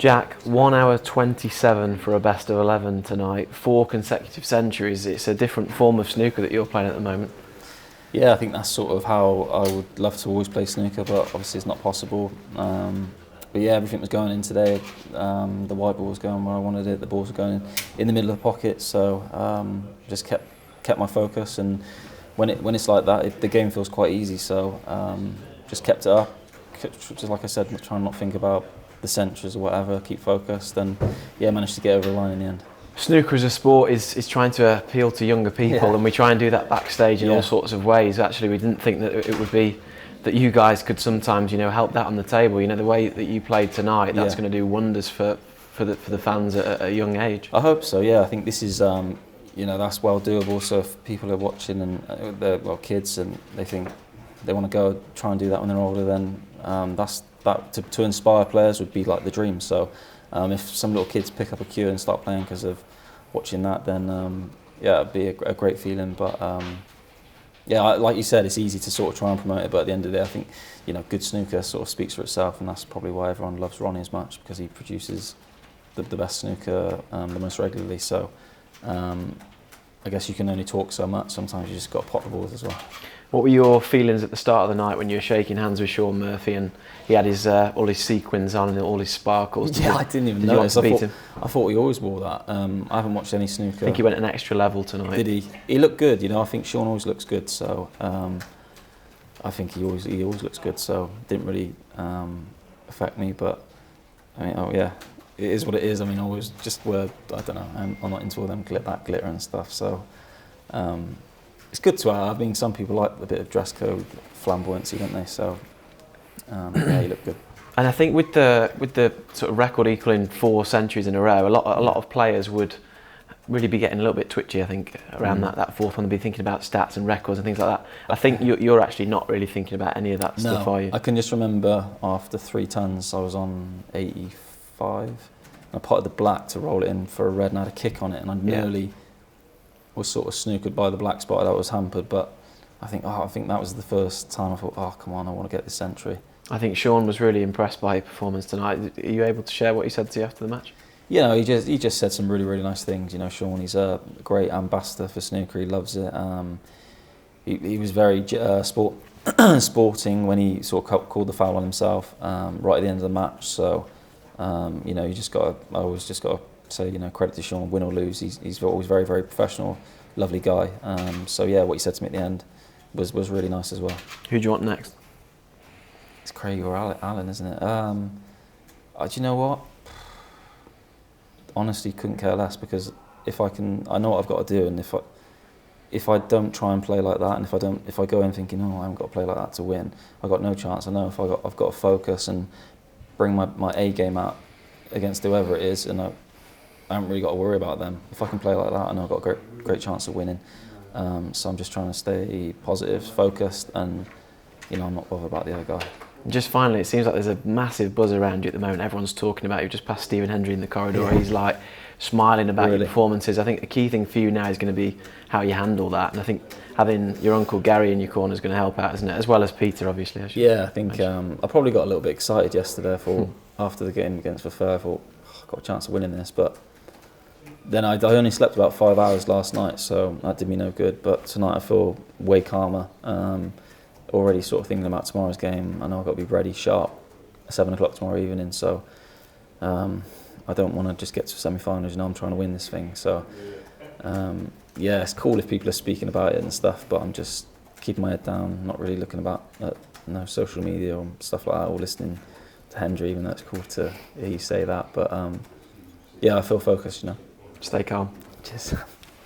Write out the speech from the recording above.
Jack, 1 hour 27 for a best of 11 tonight, 4 consecutive centuries. It's a different form of snooker that you're playing at the moment. Yeah, I think that's sort of how I would love to always play snooker, but obviously it's not possible. But yeah, everything was going in today. The white ball was going where I wanted it. The balls were going in the middle of the pocket. So just kept my focus. And when it's like that, the game feels quite easy. So just kept it up. Just like I said, trying not to think about the centuries or whatever. Keep focused, and yeah, managed to get over the line in the end. Snooker as a sport is trying to appeal to younger people, and we try and do that backstage in all sorts of ways. Actually, we didn't think that it would be that you guys could sometimes, help that on the table. The way that you played tonight, that's going to do wonders for the fans at a young age. I hope so. Yeah, I think this is that's well doable. So if people are watching and they're kids and they think they want to go try and do that when they're older, then to inspire players would be like the dream. So if some little kids pick up a cue and start playing because of watching that, then it'd be a great feeling. But like you said, it's easy to sort of try and promote it, but at the end of the day, I think good snooker sort of speaks for itself, and that's probably why everyone loves Ronnie as much, because he produces the best snooker the most regularly. So I guess you can only talk so much. Sometimes you just got to pop the balls as well. What were your feelings at the start of the night when you were shaking hands with Sean Murphy and he had his all his sequins on and all his sparkles? I didn't even notice. I thought he always wore that. I haven't watched any snooker. I think he went an extra level tonight. Did he? He looked good. I think Sean always looks good. So I think he always looks good. So it didn't really affect me. But I mean, it is what it is. I mean, always just I don't know. I'm not into all them glitter and stuff. So. It's good to have. I mean, some people like a bit of dress code flamboyancy, don't they? So, you look good. And I think with the sort of record equaling 4 centuries in a row, a lot of players would really be getting a little bit twitchy. I think around that fourth one, they'd be thinking about stats and records and things like that. I think you're actually not really thinking about any of that stuff, are you? I can just remember after 3 tons, I was on 85. I potted the black to roll it in for a red, and I had a kick on it, and I nearly was sort of snookered by the black spot that was hampered, but I think that was the first time I thought, oh come on, I want to get this century. I think Sean was really impressed by your performance tonight. Are you able to share what he said to you after the match? He just said some really, really nice things. Sean, he's a great ambassador for snooker. He loves it. He was very sporting when he sort of called the foul on himself right at the end of the match. So I always just got to say, credit to Sean, win or lose, he's always very, very professional, lovely guy. What he said to me at the end was really nice as well. Who do you want next? It's Craig or Alan, isn't it? Do you know what? Honestly, couldn't care less, because I know what I've got to do, and if I don't try and play like that, and if I go in thinking, I haven't got to play like that to win, I've got no chance. I know I've got to focus and bring my A game out against whoever it is, and I haven't really got to worry about them. If I can play like that, I know I've got a great chance of winning. So I'm just trying to stay positive, focused, and I'm not bothered about the other guy. Just finally, it seems like there's a massive buzz around you at the moment. Everyone's talking about you. Just passed Stephen Hendry in the corridor. He's like smiling about your performances. I think the key thing for you now is going to be how you handle that. And I think having your uncle Gary in your corner is going to help out, isn't it? As well as Peter, obviously. I think I probably got a little bit excited yesterday. After the game against Verfer, I thought, I've got a chance of winning this, but then I only slept about 5 hours last night, so that did me no good. But tonight I feel way calmer. Already sort of thinking about tomorrow's game. I know I've got to be ready sharp at 7 o'clock tomorrow evening. So I don't want to just get to semi-finals. I'm trying to win this thing. So it's cool if people are speaking about it and stuff, but I'm just keeping my head down, not really looking about social media or stuff like that, or listening to Hendry, even though it's cool to hear you say that. But I feel focused. Stay calm. Cheers.